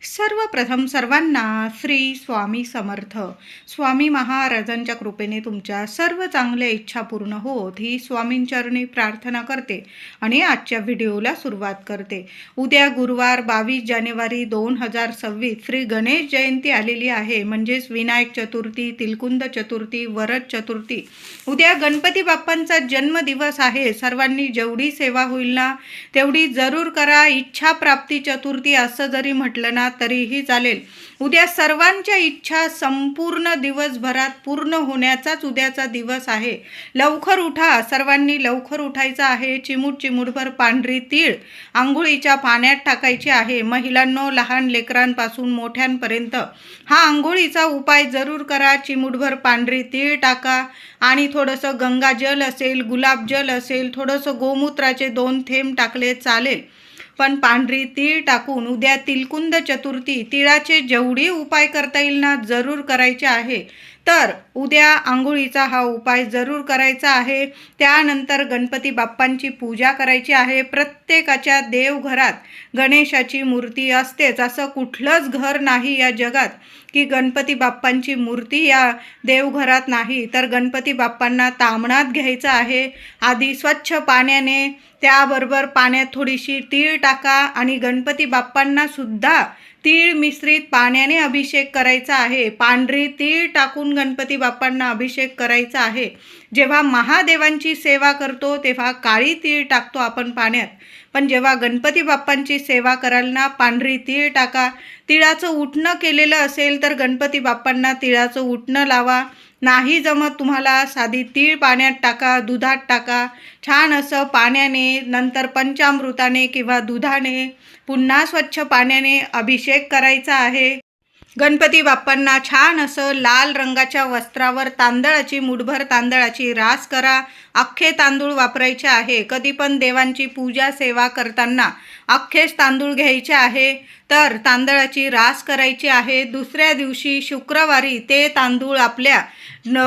सर्वप्रथम सर्वांना श्री स्वामी समर्थ. स्वामी महाराजांच्या कृपेने तुमच्या सर्व चांगल्या इच्छा पूर्ण होत ही स्वामींचरणी प्रार्थना करते आणि आजच्या व्हिडिओला सुरुवात करते. उद्या गुरुवार 22 जानेवारी 2026 श्री गणेश जयंती आलेली आहे. म्हणजेच विनायक चतुर्थी, तिलकुंद चतुर्थी, वरद चतुर्थी. उद्या गणपती बाप्पांचा जन्मदिवस आहे. सर्वांनी जेवढी सेवा होईल ना तेवढी जरूर करा. इच्छा प्राप्ती चतुर्थी असं जरी म्हटलं ना तरीही चालेल. उद्या सर्वांच्या इच्छा संपूर्ण दिवसभरात पूर्ण होण्याचाच उद्याचा दिवस आहे. लवकर उठा, सर्वांनी लवकर उठायचं आहे. चिमूटभर पांढरी तीळ आंघोळीच्या पाण्यात टाकायची आहे. महिलांनो, लहान लेकरांपासून मोठ्यांपर्यंत हा आंघोळीचा उपाय जरूर करा. चिमूटभर पांढरी तीळ टाका आणि थोडंसं गंगाजल असेल, गुलाबजल असेल, थोडंसं गोमूत्राचे 2 थेंब टाकले चालेल. पण पांढरी तीळ टाकून उद्या तिलकुंद चतुर्थी, तिळाचे जेवढे उपाय करता येईल ना जरूर करायचे आहे. तर उद्या आंघोळीचा हा उपाय जरूर करायचा आहे. त्यानंतर गणपती बाप्पांची पूजा करायची आहे. प्रत्येकाच्या देवघरात गणेशाची मूर्ती असतेच. असं कुठलंच घर नाही या जगात की गणपती बाप्पांची मूर्ती या देवघरात नाही. तर गणपती बाप्पांना तामणात घ्यायचं आहे. आधी स्वच्छ पाण्याने, त्याबरोबर पाण्यात थोडीशी तीळ टाका आणि गणपती बाप्पांना सुद्धा तीळ मिश्रित पाण्याने अभिषेक करायचा आहे. पांढरी तीळ टाकून गणपती बाप्पांना अभिषेक करायचा आहे. जेव्हा महादेवांची सेवा करतो तेव्हा काळी तीळ टाकतो आपण पाण्यात, पण जेव्हा गणपती बाप्पांची सेवा कराल ना पांढरी तीळ टाका. तिळाचं उटणं केलेलं असेल तर गणपती बाप्पांना तिळाचं उटणं लावा. नाही जमत तुम्हाला, साधी तीळ पाण्यात टाका, दुधात टाका. छान असं पाण्याने, नंतर पंचामृताने किंवा दुधाने, पुन्हा स्वच्छ पाण्याने अभिषेक करायचा आहे. गणपती बाप्पांना छान असं लाल रंगाच्या वस्त्रावर तांदळाची, मुठभर तांदळाची रास करा. अख्खे तांदूळ वापरायचे आहे. कधी पण देवांची पूजा सेवा करताना अख्खेच तांदूळ घ्यायचे आहे. तर तांदळाची रास करायची आहे. दुसऱ्या दिवशी शुक्रवारी ते तांदूळ आपल्या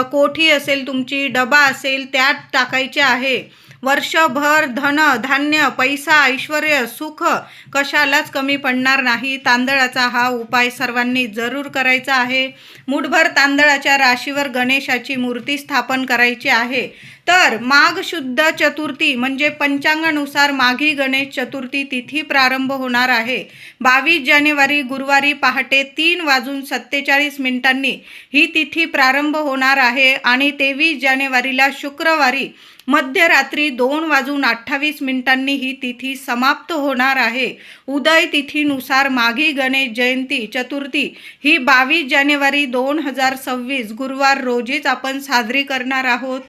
कोठी असेल तुमची, डबा असेल त्यात टाकायचे आहे. वर्षभर धन धान्य, पैसा, ऐश्वर्य, सुख कशालाच कमी पडणार नाही. तांदळाचा हा उपाय सर्वांनी जरूर करायचा आहे. मुठभर तांदळाच्या राशीवर गणेशाची मूर्ती स्थापन करायची आहे. तर माघ शुद्ध चतुर्थी म्हणजे पंचांगानुसार माघी गणेश चतुर्थी तिथी प्रारंभ होणार आहे. 22 जानेवारी गुरुवारी पहाटे 3:47 ही तिथी प्रारंभ होणार आहे आणि 23 जानेवारीला शुक्रवारी मध्यरात्री 2:28 ही तिथी समाप्त होणार आहे. उदय तिथीनुसार माघी गणेश जयंती चतुर्थी ही 22 जानेवारी 2026 गुरुवार रोजीच आपण साजरी करणार आहोत.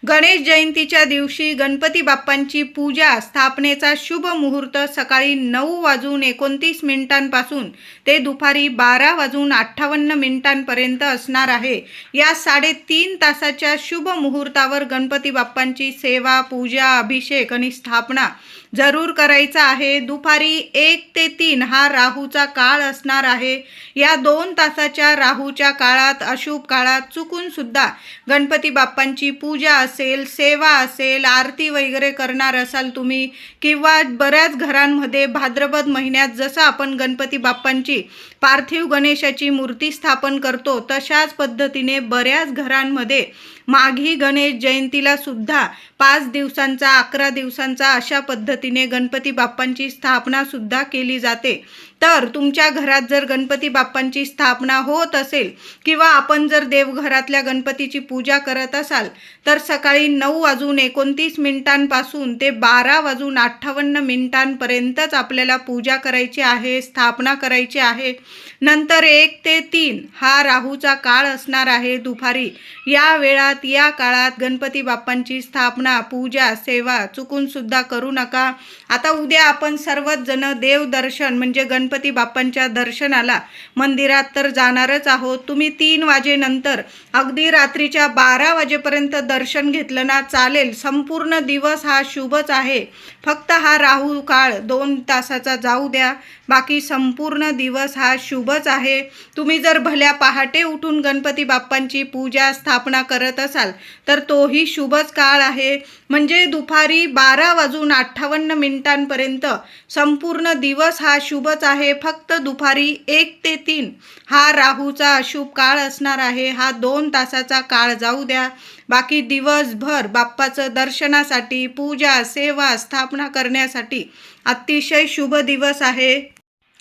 गणेश जयंतीच्या दिवशी गणपती बाप्पांची पूजा स्थापनेचा शुभ मुहूर्त सकाळी 9:29 पासून ते दुपारी 12:58 असणार आहे. या 3.5 तासाच्या शुभ मुहूर्तावर गणपती बाप्पांची सेवा, पूजा, अभिषेक आणि स्थापना जरूर करायचा आहे. दुपारी 1 ते 3 हा राहूचा काळ असणार आहे. या 2 तासाच्या राहूच्या काळात, अशुभ काळात चुकून सुद्धा गणपती बाप्पांची पूजा असेल, सेवा असेल, आरती वगैरे करणार असाल तुम्ही, किंवा बऱ्याच घरांमध्ये भाद्रपद महिन्यात जसं आपण गणपती बाप्पांची पार्थिव गणेशाची मूर्ती स्थापन करतो तशाच पद्धतीने बऱ्याच घरांमध्ये माघी गणेश जयंतीला सुद्धा 5 दिवसांचा, 11 दिवसांचा अशा पद्धतीने गणपती बाप्पांची स्थापना सुद्धा केली जाते. तर तुमच्या घरात जर गणपती बाप्पांची स्थापना होत असेल किंवा आपण जर देवघरातल्या गणपतीची पूजा करत असाल तर सकाळी 9:29 पासून ते 12:58 आपल्याला पूजा करायची आहे, स्थापना करायची आहे. नंतर 1 ते 3 हा राहूचा काळ असणार आहे दुपारी. या वेळात, या काळात गणपती बाप्पांची स्थापना, पूजा, सेवा चुकून सुद्धा करू नका. आता उद्या आपण सर्वच जण देवदर्शन म्हणजे गणपती बाप्पांच्या दर्शनाला मंदिरात तर जाणारच आहोत. तुम्ही 3 वाजेनंतर अगदी रात्रीच्या 12 वाजेपर्यंत दर्शन घेतलं ना चालेल. संपूर्ण दिवस हा शुभच आहे. फक्त हा राहू काळ 2 तासाचा जाऊ द्या, बाकी संपूर्ण दिवस हा शुभच आहे. तुम्ही जर भल्या पहाटे उठून गणपती बाप्पांची पूजा, स्थापना करत असाल तर तोही शुभच काळ आहे. म्हणजे दुपारी 12:58 संपूर्ण दिवस हा शुभच आहे. आहे फक्त दुपारी 1 ते 3 हा राहूचा अशुभ काळ असणार आहे. हा 2 तासाचा काळ जाऊ द्या. बाकी दिवसभर बाप्पाचं दर्शनासाठी, पूजा, सेवा, स्थापना करण्यासाठी अतिशय शुभ दिवस आहे.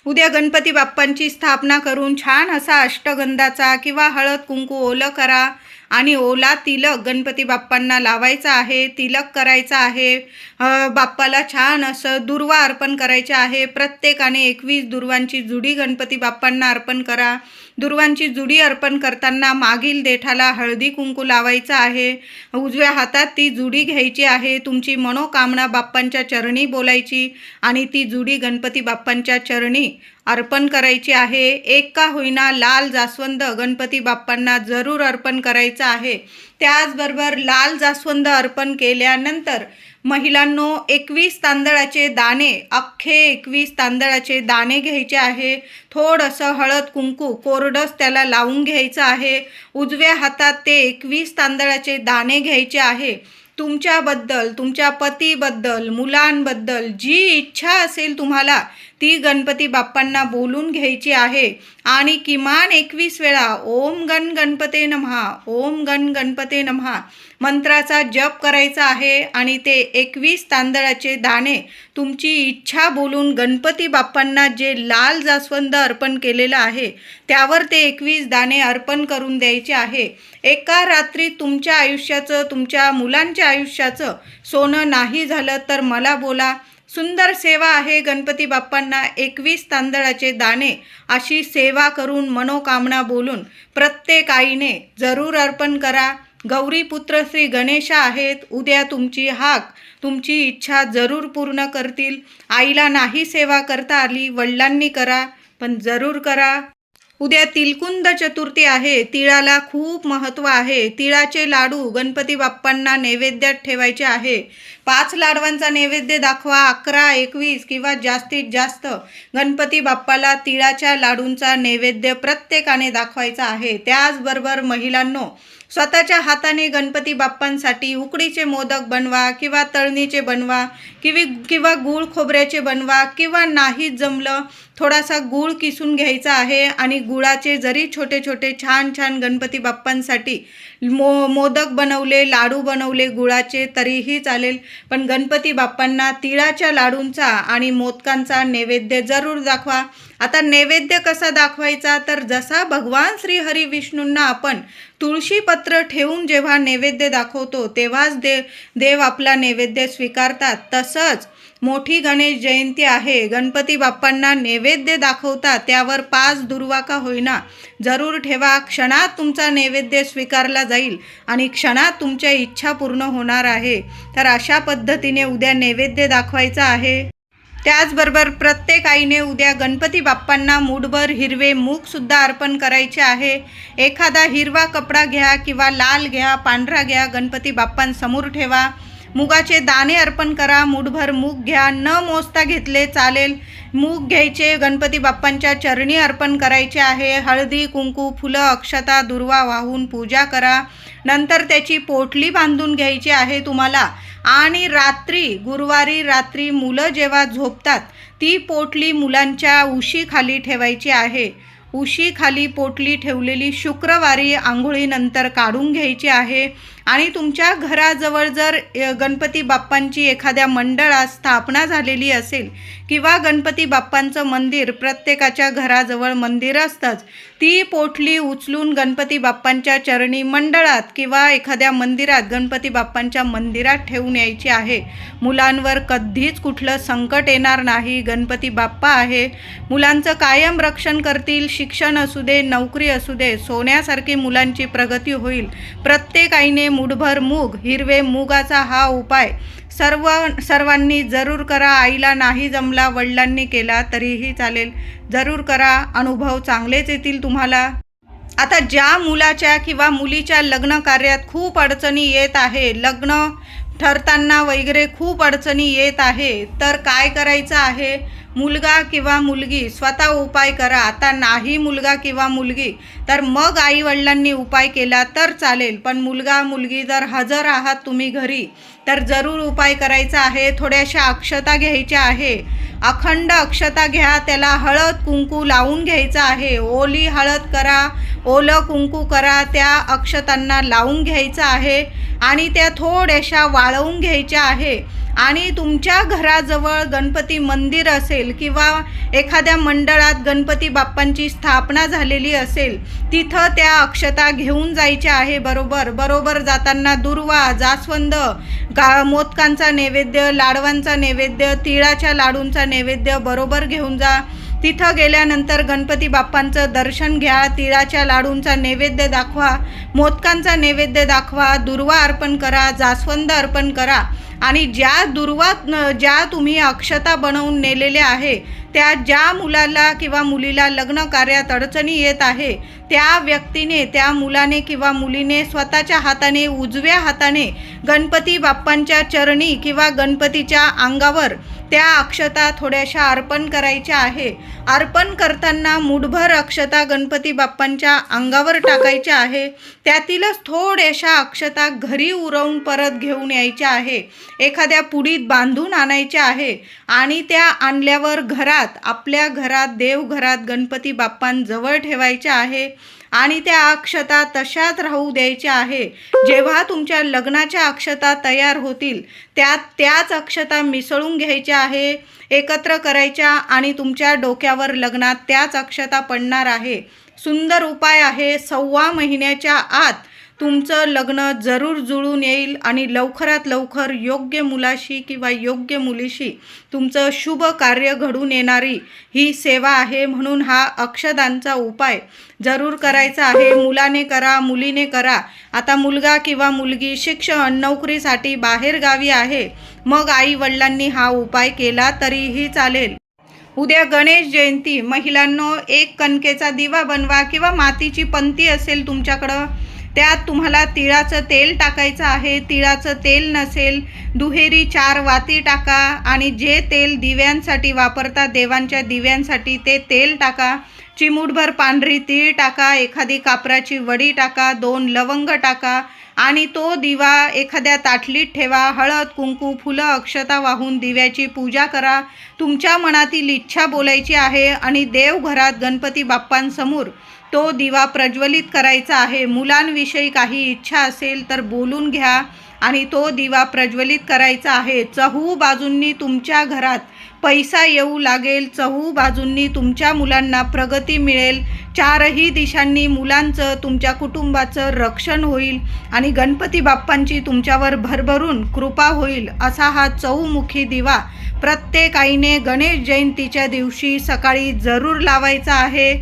उद्या गणपती बाप्पांची स्थापना करून छान असा अष्टगंधाचा किंवा हळद कुंकू ओलं करा आणि ओला तिलक गणपती बाप्पांना लावायचा आहे, तिलक करायचा आहे. बाप्पाला छान असं दुर्वा अर्पण करायचे आहे. प्रत्येकाने 21 दुर्वांची जुडी गणपती बाप्पांना अर्पण करा. दुर्वांची जुडी अर्पण करताना मागील देठाला हळदी कुंकू लावायचं आहे. उजव्या हातात ती जुडी घ्यायची आहे. तुमची मनोकामना बाप्पांच्या चरणी बोलायची आणि ती जुडी गणपती बाप्पांच्या चरणी अर्पण करायची आहे. एक का होईना लाल जास्वंद गणपती बाप्पांना जरूर अर्पण करायचं आहे. त्याचबरोबर लाल जास्वंद अर्पण केल्यानंतर महिलांनो 21 तांदळाचे दाणे, अख्खे 21 तांदळाचे दाणे घ्यायचे आहे. थोडंसं हळद कुंकू कोरडंच त्याला लावून घ्यायचं आहे. उजव्या हातात ते 21 तांदळाचे दाणे घ्यायचे आहे. तुमच्याबद्दल, तुमच्या पतीबद्दल, मुलांबद्दल जी इच्छा असेल तुम्हाला ती गणपती बाप्पांना बोलून घ्यायची आहे आणि किमान 21 वेळा ओम गण गणपते नमः, ओम गण गणपते नमः मंत्राचा जप करायचा आहे. आणि ते 21 तांदळाचे दाणे तुमची इच्छा बोलून गणपती बाप्पांना जे लाल जास्वंद अर्पण केलेलं आहे त्यावर ते 21 दाणे अर्पण करून द्यायचे आहे. एका रात्री तुमच्या आयुष्याचं, तुमच्या मुलांच्या आयुष्याचं सोनं नाही झालं तर मला बोला. सुंदर सेवा आहे गणपती बाप्पांना 21 तांदळाचे दाणे अशी सेवा करून मनोकामना बोलून प्रत्येक आईने जरूर अर्पण करा. गौरीपुत्र श्री गणेश आहेत. उद्या तुमची हाक, तुमची इच्छा जरूर पूर्ण करतील. आईला नाही सेवा करता आली, वडिलांनी करा, पण जरूर करा. उद्या तिलकुंद चतुर्थी आहे. तिळाला खूप महत्त्व आहे. तिळाचे लाडू गणपती बाप्पांना नैवेद्यात ठेवायचे आहे. 5 लाडवांचा नैवेद्य दाखवा. 11, 21 किंवा जास्तीत जास्त गणपती बाप्पाला तिळाच्या लाडूंचा नैवेद्य प्रत्येकाने दाखवायचा आहे. त्याचबरोबर महिलांनो, स्वतःच्या हाताने गणपती बाप्पांसाठी उकडीचे मोदक बनवा किंवा तळणीचे बनवा किंवा गूळ खोबऱ्याचे बनवा किंवा नाही जमलं थोडासा गूळ किसून घ्यायचा आहे आणि गुळाचे जरी छोटे छोटे छान छान गणपती बाप्पांसाठी मोदक बनवले, लाडू बनवले गुळाचे तरीही चालेल. पण गणपती बाप्पांना तिळाच्या लाडूंचा आणि मोदकांचा नैवेद्य जरूर दाखवा. आता नैवेद्य कसा दाखवायचा, तर जसा भगवान श्री हरी विष्णूंना आपण तुळशीपत्र ठेवून जेव्हा नैवेद्य दाखवतो तेव्हाच देव आपला नैवेद्य स्वीकारतात. तसंच मोठी गणेश जयंती आहे. गणपती बाप्पांना नैवेद्य दाखवता त्यावर 5 दुर्वा का होईना जरूर ठेवा. क्षणात तुमचा नैवेद्य स्वीकारला जाईल आणि क्षणात तुमच्या इच्छा पूर्ण होणार आहे. तर अशा पद्धतीने उद्या नैवेद्य दाखवायचा आहे. त्याचबरोबर प्रत्येक आईने उद्या गणपती बाप्पांना मूठभर हिरवे मूगसुद्धा अर्पण करायचे आहे. एखादा हिरवा कपडा घ्या किंवा लाल घ्या, पांढरा घ्या, गणपती बाप्पांसमोर ठेवा. मुगाचे दाणे अर्पण करा. मूठभर मूग घ्या, न मोजता घेतले चालेल. मूग घ्यायचे, गणपती बाप्पांच्या चरणी अर्पण करायचे आहे. हळदी कुंकू, फुलं, अक्षता, दुर्वा वाहून पूजा करा. नंतर त्याची पोटली बांधून घ्यायची आहे तुम्हाला. आणि गुरुवारी रात्री मुलं जेव्हा झोपतात ती पोटली मुलांच्या उशीखाली ठेवायची आहे. उशीखाली पोटली ठेवलेली शुक्रवारी आंघोळीनंतर काढून घ्यायची आहे. आणि तुमच्या घराजवळ जर गणपती बाप्पांची एखाद्या मंडळात स्थापना झालेली असेल किंवा गणपती बाप्पांचं मंदिर, प्रत्येकाच्या घराजवळ मंदिर असतंच, ती पोटली उचलून गणपती बाप्पांच्या चरणी मंडळात किंवा एखाद्या मंदिरात, गणपती बाप्पांच्या मंदिरात ठेवून यायची आहे. मुलांवर कधीच कुठलं संकट येणार नाही. गणपती बाप्पा आहे, मुलांचं कायम रक्षण करतील. शिक्षण असू दे, नोकरी असू दे, सोन्यासारखी मुलांची प्रगती होईल. प्रत्येक आईने मूठभर मूग, हिरवे मूगाचा हा उपाय सर्वांनी जरूर करा. आईला नाही जमला, वडिलांनी केला तरीही चालेल, जरूर करा. अनुभव चांगलेच येतील तुम्हाला. आता ज्या मुलाच्या किंवा मुलीच्या लग्न कार्यात खूप अडचणी येत आहे, लग्न ठरताना वगैरे खूप अडचणी येत आहे, तर काय करायचं आहे, मुलगा किंवा मुलगी स्वतः उपाय करा. आता नाही मुलगा किंवा मुलगी तर मग आईवडिलांनी उपाय केला तर चालेल, पण मुलगा मुलगी जर हजर आहात तुम्ही घरी तर जरूर उपाय करायचा आहे. थोड्याशा अक्षता घ्यायच्या आहे, अखंड अक्षता घ्या, त्याला हळद कुंकू लावून घ्यायचं आहे. ओली हळद करा, ओलं कुंकू करा, त्या अक्षतांना लावून घ्यायचं आहे आणि त्या थोड्याशा वाळवून घ्यायच्या आहे. आणि तुमच्या घराजवळ गणपती मंदिर असेल किंवा एखाद्या मंडळात गणपती बाप्पांची स्थापना झालेली असेल तिथं त्या अक्षता घेऊन जायच्या आहे. बरोबर जाताना दुर्वा, जास्वंद, मोदकांचा नैवेद्य, लाडवांचा नैवेद्य, तिळाच्या लाडूंचा नैवेद्य बरोबर घेऊन जा. तिथं गेल्यानंतर गणपती बाप्पांचं दर्शन घ्या, तिळाच्या लाडूंचा नैवेद्य दाखवा, मोदकांचा नैवेद्य दाखवा, दुर्वा अर्पण करा, जास्वंद अर्पण करा. आणि ज्या तुम्ही अक्षता बनवून नेलेल्या आहे त्या ज्या मुलाला किंवा मुलीला लग्न कार्यात अडचणी येत आहे त्या व्यक्तीने, त्या मुलाने किंवा मुलीने स्वतःच्या हाताने, उजव्या हाताने गणपती बाप्पांच्या चरणी किंवा गणपतीच्या अंगावर त्या अक्षता थोड्याशा अर्पण करायच्या आहे. अर्पण करताना मुठभर अक्षता गणपती बाप्पांच्या अंगावर टाकायच्या आहे. त्यातीलच थोड्याशा अक्षता घरी उरवून परत घेऊन यायच्या आहे, एखाद्या पुडीत बांधून आणायच्या आहे आणि त्या आणल्यावर घरात, आपल्या घरात, देवघरात गणपती बाप्पांजवळ ठेवायच्या आहे आणि त्या अक्षता तशाच राहू द्यायच्या आहे. जेव्हा तुमच्या लग्नाच्या अक्षता तयार होतील त्याच अक्षता मिसळून घ्यायच्या आहे, एकत्र करायच्या आणि तुमच्या डोक्यावर लग्नात त्याच अक्षता पडणार आहे. सुंदर उपाय आहे. 1.25 महिन्याच्या आत तुमचं लग्न जरूर जुळून येईल आणि लवकरात लवकर योग्य मुलाशी किंवा योग्य मुलीशी तुमचं शुभ कार्य घडून येणारी ही सेवा आहे. म्हणून हा अक्षदांचा उपाय जरूर करायचा आहे. मुलाने करा, मुलीने करा. आता मुलगा किंवा मुलगी शिक्षण, नोकरीसाठी बाहेरगावी आहे, मग आई वडिलांनी हा उपाय केला तरीही चालेल. उद्या गणेश जयंती. महिलांनो, एक कणकेचा दिवा बनवा किंवा मातीची पंती असेल तुमच्याकडं, त्यात तुम्हाला तिळाचं तेल टाकायचं आहे. तिळाचं तेल नसेल, दुहेरी 4 वाती टाका आणि जे तेल दिव्यांसाठी वापरतात, देवांच्या दिव्यांसाठी, ते तेल टाका. चिमूटभर पांढरी तीळ टाका, एखादी कापराची वडी टाका, 2 लवंग टाका आणि तो दिवा एखाद्या ताटलीत ठेवा. हळद, कुंकू, फुलं, अक्षता वाहून दिव्याची पूजा करा. तुमच्या मनातील इच्छा बोलायची आहे आणि देवघरात गणपती बाप्पांसमोर तो दिवा प्रज्वलित करायचा आहे. मुलांविषयी काही इच्छा असेल तर बोलून घ्या आणि तो दिवा प्रज्वलित करायचा आहे. चहू बाजूंनी तुमच्या घरात पैसा येऊ लागेल, चहू बाजूंनी तुमच्या मुलांना प्रगती मिळेल, 4ही दिशांनी मुलांचं, तुमच्या कुटुंबाचं रक्षण होईल आणि गणपती बाप्पांची तुमच्यावर भरभरून कृपा होईल. असा हा चहूमुखी दिवा प्रत्येक आईने गणेश जयंतीच्या दिवशी सकाळी जरूर लावायचा आहे.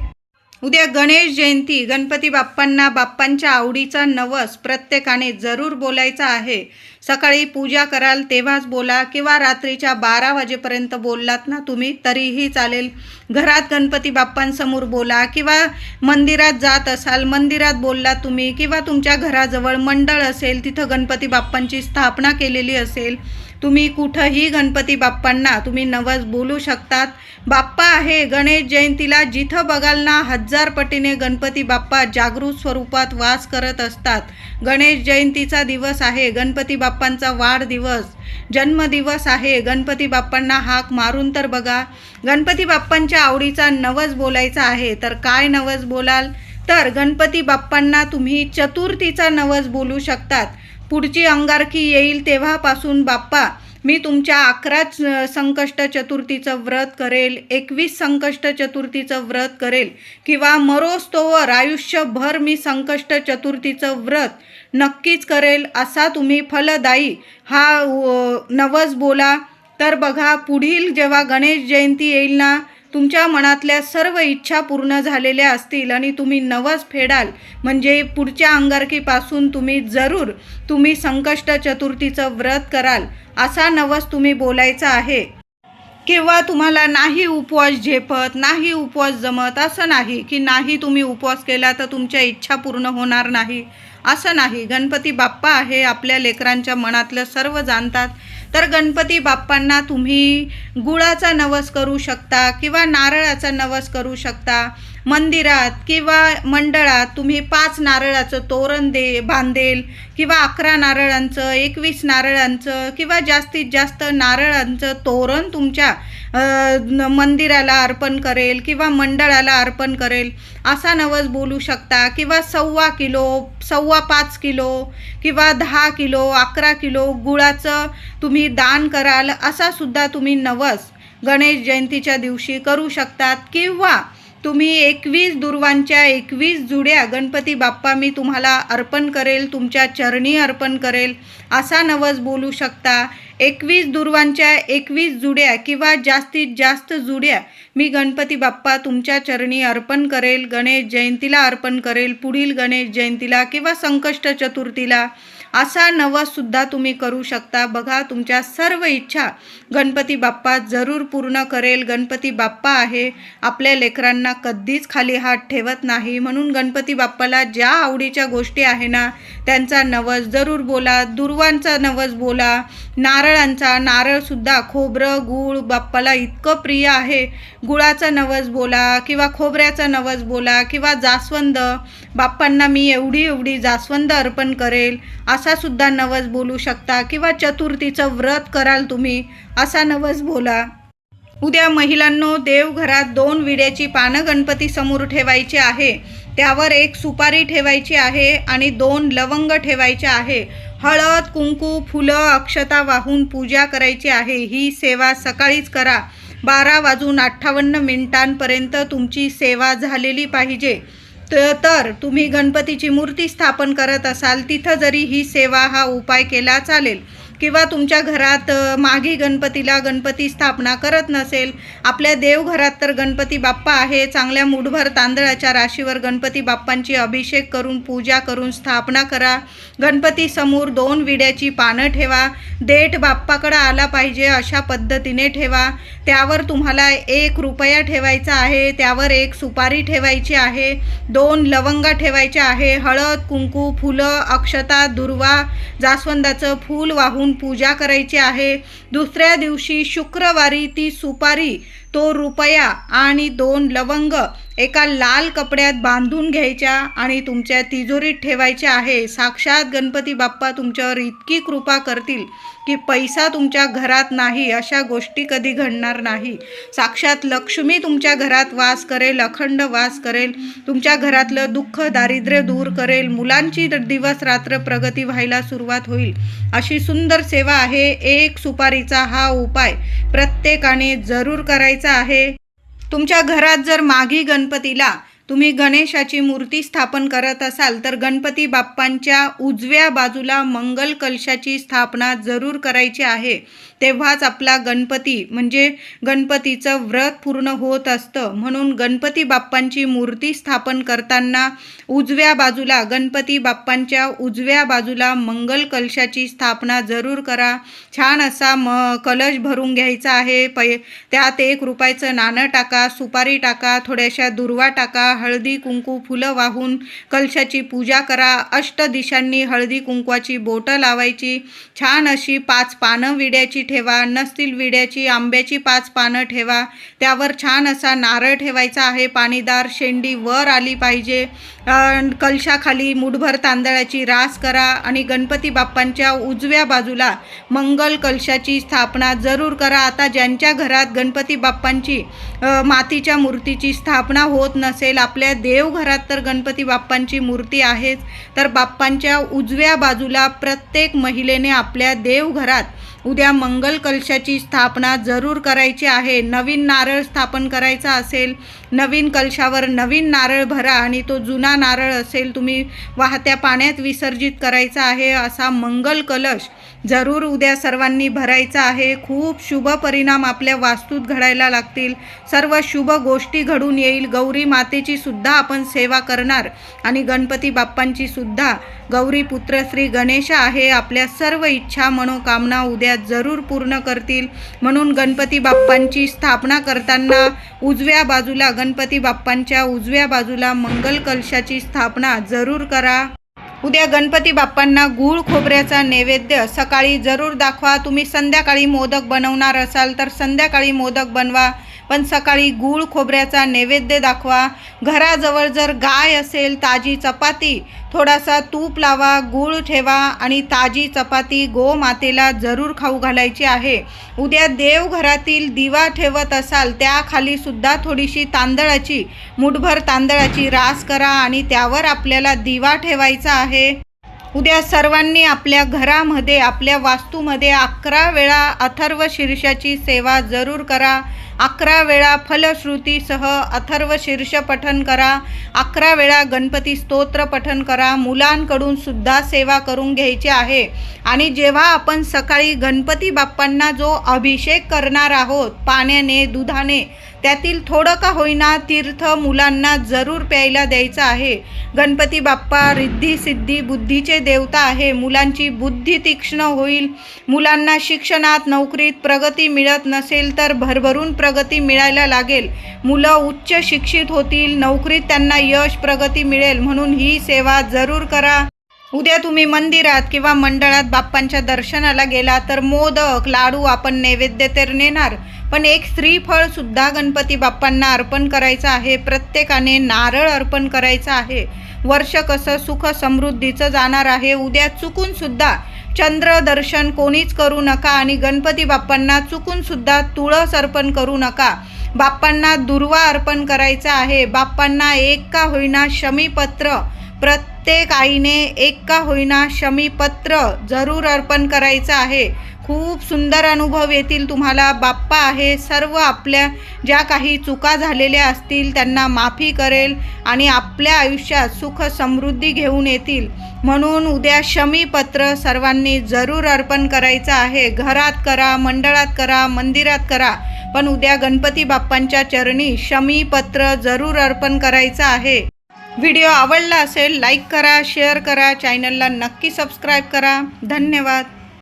उद्या गणेश जयंती. गणपती बाप्पांना बाप्पांच्या आवडीचा नवस प्रत्येकाने जरूर बोलायचा आहे. सकाळी पूजा कराल तेव्हाच बोला किंवा रात्रीच्या 12 वाजेपर्यंत बोललात ना तुम्ही तरीही चालेल. घरात गणपती बाप्पांसमोर बोला किंवा मंदिरात जात असाल मंदिरात बोललात तुम्ही किंवा तुमच्या घराजवळ मंडळ असेल तिथं गणपती बाप्पांची स्थापना केलेली असेल, तुम्ही कुठंही गणपती बाप्पांना तुम्ही नवस बोलू शकतात. बाप्पा आहे. गणेश जयंतीला जिथं बघाल ना 1000 पटीने गणपती बाप्पा जागृत स्वरूपात वास करत असतात. गणेश जयंतीचा दिवस आहे, गणपती बाप्पांचा वाढदिवस, जन्मदिवस आहे. गणपती बाप्पांना हाक मारून तर बघा. गणपती बाप्पांच्या आवडीचा नवस बोलायचा आहे. तर काय नवस बोलाल? तर गणपती बाप्पांना तुम्ही चतुर्थीचा नवस बोलू शकतात. पुढची अंगारकी येईल तेव्हापासून बाप्पा मी तुमच्या 11 संकष्ट चतुर्थीचं व्रत करेल, 21 संकष्ट चतुर्थीचं व्रत करेल किंवा मरोस्तोवर आयुष्यभर मी संकष्ट चतुर्थीचं व्रत नक्कीच करेल, असा तुम्ही फलदायी हा नवस बोला. तर बघा, पुढील जेव्हा गणेश जयंती येईल ना, तुमच्या मनातल्या सर्व इच्छा पूर्ण झालेल्या असतील आणि तुम्ही नवस फेडाल म्हणजे पुढच्या अंगारकीपासून तुम्ही संकष्ट चतुर्थीचं व्रत कराल, असा नवस तुम्ही बोलायचा आहे. किंवा तुम्हाला नाही उपवास झेपत, नाही उपवास जमत, असं नाही की नाही तुम्ही उपवास केला तर तुमच्या इच्छा पूर्ण होणार नाही, असं नाही. गणपती बाप्पा आहे, आपल्या लेकरांच्या मनातलं सर्व जाणतात. तर गणपती बाप्पांना तुम्ही गुळाचा नवस करू शकता किंवा नारळाचा नवस करू शकता. मंदिरात किंवा मंडळात तुम्ही 5 नारळाचं तोरण बांधेल किंवा 11 नारळांचं, 21 नारळांचं किंवा जास्तीत जास्त नारळांचं तोरण तुमच्या मंदिराला अर्पण करेल किंवा मंडळाला अर्पण करेल असा नवस बोलू शकता. किंवा 1.25 किलो, 5.25 किलो किंवा 10 किलो, 11 किलो गुळाचं तुम्ही दान कराल असा सुद्धा तुम्ही नवस गणेश जयंतीच्या दिवशी करू शकतात. किंवा तुम्ही 21 दुर्वांच्या 21 जुड्या गणपती बाप्पा मी तुम्हाला अर्पण करेल, तुमच्या चरणी अर्पण करेल असा नवस बोलू शकता. 21 दुर्वांच्या 21 जुड्या किंवा जास्तीत जास्त जुड्या मी गणपती बाप्पा तुमच्या चरणी अर्पण करेल, गणेश जयंतीला अर्पण करेल, पुढील गणेश जयंतीला किंवा संकष्ट चतुर्थीला असा नवससुद्धा तुम्ही करू शकता. बघा, तुमच्या सर्व इच्छा गणपती बाप्पा जरूर पूर्ण करेल. गणपती बाप्पा आहे, आपल्या लेकरांना कधीच खाली हात ठेवत नाही. म्हणून गणपती बाप्पाला ज्या आवडीच्या गोष्टी आहे ना त्यांचा नवस जरूर बोला. दुर्वांचा नवस बोला, नारळसुद्धा, खोबरं गूळ बाप्पाला इतकं प्रिय आहे. गुळाचा नवस बोला किंवा खोबऱ्याचा नवस बोला किंवा जास्वंद, बाप्पांना मी एवढी जास्वंद अर्पण करेल असा सुद्धा नवस बोलू शकता. किंवा चतुर्थीचं व्रत कराल तुम्ही असा नवस बोला. उद्या महिलांनो, देवघरात 2 विड्याची पानं गणपती समोर ठेवायची आहे. त्यावर 1 सुपारी ठेवायची आहे आणि 2 लवंग ठेवायचे आहे. हळद, कुंकू, फुलं, अक्षता वाहून पूजा करायची आहे. ही सेवा सकाळीच करा. 12:58 तुमची सेवा झालेली पाहिजे. तर तुम्ही गणपतीची मूर्ती स्थापन करत असाल तिथं जरी ही सेवा हा उपाय केला चालेल. किंवा तुमच्या घरात माघी गणपतीला गणपती स्थापना करत नसेल, आपल्या देवघरात तर गणपती बाप्पा आहे, चांगल्या मूठभर तांदळाच्या राशीवर गणपती बाप्पांची अभिषेक करून पूजा करून स्थापना करा. गणपती समोर 2 विड्याची पानं ठेवा. देठ बाप्पाकडे आला पाहिजे अशा पद्धतीने ठेवा. त्यावर तुम्हाला 1 रुपया ठेवायचा आहे. त्यावर 1 सुपारी ठेवायची आहे. 2 लवंगा ठेवायच्या आहे. हळद, कुंकू, फुलं, अक्षता, दुर्वा, जास्वंदाचं फूल वाहून पूजा करायची आहे. दुसऱ्या दिवशी शुक्रवारी ती सुपारी, तो रुपया आणि 2 लवंग एका लाल कपड्यात बांधून घ्यायच्या आणि तुमच्या तिजोरीत ठेवायच्या आहे. साक्षात गणपती बाप्पा तुमच्यावर इतकी कृपा करतील की पैसा तुमच्या घरात नाही अशा गोष्टी कधी घडणार नाही. साक्षात लक्ष्मी तुमच्या घरात वास करेल, अखंड वास करेल, तुमच्या घरातलं दुःख दारिद्र्य दूर करेल, मुलांची दिवस रात्र प्रगती व्हायला सुरुवात होईल. अशी सुंदर सेवा आहे. 1 सुपारीचा हा उपाय प्रत्येकाने जरूर करायचा आहे. तुमच्या घरात जर माघी गणपतीला तुम्ही गणेशाची मूर्ती स्थापन करत असाल तर गणपती बाप्पांच्या उजव्या बाजूला मंगल कलशाची स्थापना जरूर करायची आहे. तेव्हाच आपला गणपती म्हणजे गणपतीचं व्रत पूर्ण होत असतं. म्हणून गणपती बाप्पांची मूर्ती स्थापन करताना उजव्या बाजूला, गणपती बाप्पांच्या उजव्या बाजूला मंगल कलशाची स्थापना जरूर करा. छान असा कलश भरून घ्यायचा आहे. त्यात 1 रुपयाचं नाणं टाका, सुपारी टाका, थोड्याशा दुर्वा टाका, हळदी कुंकू फुलं वाहून कलशाची पूजा करा. अष्टदिशांनी हळदी कुंकवाची बोटं लावायची. छान अशी 5 पानं विड्याची ठेवा. नसतील विड्याची, आंब्याची 5 पानं ठेवा. त्यावर छान असा नारळ ठेवायचा आहे. पाणीदार शेंडी वर आली पाहिजे. कलशाखाली मूठभर तांदळाची रास करा आणि गणपती बाप्पांच्या उजव्या बाजूला मंगल कलशाची स्थापना जरूर करा. आता ज्यांच्या घरात गणपती बाप्पांची मातीच्या मूर्तीची स्थापना होत नसेल, आपल्या देवघरात तर गणपती बाप्पांची मूर्ती आहेच, तर बाप्पांच्या उजव्या बाजूला प्रत्येक महिलेने आपल्या देवघरात उद्या मंगल कलशाची स्थापना जरूर करायची आहे. नवीन नारळ स्थापन करायचा असेल, नवीन कलशावर नवीन नारळ भरा आणि तो जुना नारळ असेल तुम्ही वाहत्या पाण्यात विसर्जित करायचा आहे. असा मंगल कलश जरूर उद्या सर्वांनी भरायचा आहे. खूप शुभ परिणाम आपल्या वास्तूत घडायला लागतील. सर्व शुभ गोष्टी घडून येईल. गौरी मातेची सुद्धा आपण सेवा करणार आणि गणपती बाप्पांची सुद्धा. गौरी पुत्र श्री गणेश आहे, आपल्या सर्व इच्छा मनोकामना उद्या जरूर पूर्ण करतील. म्हणून गणपती बाप्पांची स्थापना करताना उजव्या बाजूला, गणपती बाप्पांच्या उजव्या बाजूला मंगल कलशाची स्थापना जरूर करा. उद्या गणपती बाप्पांना गूळ खोबऱ्याचा नैवेद्य सकाळी जरूर दाखवा. तुम्ही संध्याकाळी मोदक बनवणार असाल तर संध्याकाळी मोदक बनवा, पण सकाळी गूळ खोबऱ्याचा नैवेद्य दाखवा. घराजवळ जर गाय असेल, ताजी चपाती, थोडासा तूप लावा, गूळ ठेवा आणि ताजी चपाती गोमातेला जरूर खाऊ घालायची आहे. उद्या देवघरातील दिवा ठेवत असाल त्याखाली सुद्धा थोडीशी तांदळाची, मुठभर तांदळाची रास करा आणि त्यावर आपल्याला दिवा ठेवायचा आहे. उद्या सर्वांनी आपल्या घरामध्ये, आपल्या वास्तूमध्ये 11 वेळा अथर्व शीर्षाची सेवा जरूर करा. 11 वेळा फलश्रुतीसह अथर्व शीर्ष पठण करा. 11 वेळा गणपती स्तोत्र पठण करा. मुलांकडून सुद्धा सेवा करून घ्यायची आहे. आणि जेव्हा आपण सकाळी गणपती बाप्पांना जो अभिषेक करणार आहोत पाण्याने, दुधाने, त्यातील थोडं का होईना तीर्थ मुलांना जरूर प्यायला द्यायचं आहे. गणपती बाप्पा रिद्धी सिद्धी बुद्धीचे देवता आहे. मुलांची बुद्धी तीक्ष्ण होईल. मुलांना शिक्षणात, नोकरीत प्रगती मिळत नसेल तर भरभरून प्रगती मिळायला लागेल. मुलं उच्च शिक्षित होतील, नोकरीत त्यांना यश, प्रगती मिळेल. म्हणून ही सेवा जरूर करा. उद्या तुम्ही मंदिरात किंवा मंडळात बाप्पांच्या दर्शनाला गेला तर मोदक, लाडू आपण नैवेद्य तर नेणार, पण एक श्रीफळ सुद्धा गणपती बाप्पांना अर्पण करायचं आहे. प्रत्येकाने नारळ अर्पण करायचं आहे. वर्ष कसं सुख समृद्धीचं जाणार आहे. उद्या चुकून सुद्धा चंद्र दर्शन कोणीच करू नका आणि गणपती बाप्पांना चुकून सुद्धा तुळस अर्पण करू नका. बाप्पांना दुर्वा अर्पण करायचा आहे. बाप्पांना एक का होईना शमीपत्र, प्रत्येक आईने एक का होईना शमीपत्र जरूर अर्पण करायचं आहे. खूप सुंदर अनुभव येतील तुम्हाला. बाप्पा आहे, सर्व आपल्या ज्या काही चुका झालेल्या असतील त्यांना माफी करेल आणि आपल्या आयुष्यात सुख समृद्धी घेऊन येतील. म्हणून उद्या शमीपत्र सर्वांनी जरूर अर्पण करायचं आहे. घरात करा, मंडळात करा, मंदिरात करा, पण उद्या गणपती बाप्पांच्या चरणी शमीपत्र जरूर अर्पण करायचं आहे. व्हिडिओ आवडला असेल लाईक करा, शेअर करा, चॅनलला नक्की सबस्क्राईब करा. धन्यवाद.